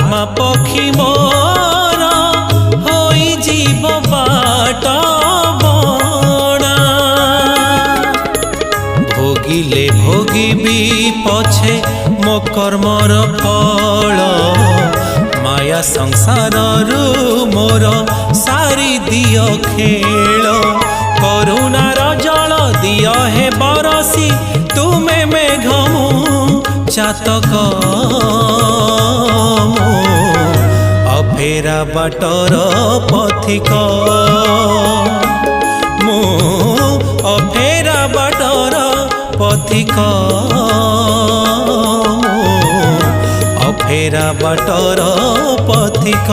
आत्मा पक्षी मोर होई जीव बाट बणा भोगिले भोगिबी पछे मो कर्मर फल माया संसार मोर सारी दियो खेल करुणार जल दियो हे बरसी तुमे मेघमु चातक अफेरा बाटर पथिक मु अफेरा बाटर पथिक अफेरा बाटर पथिक।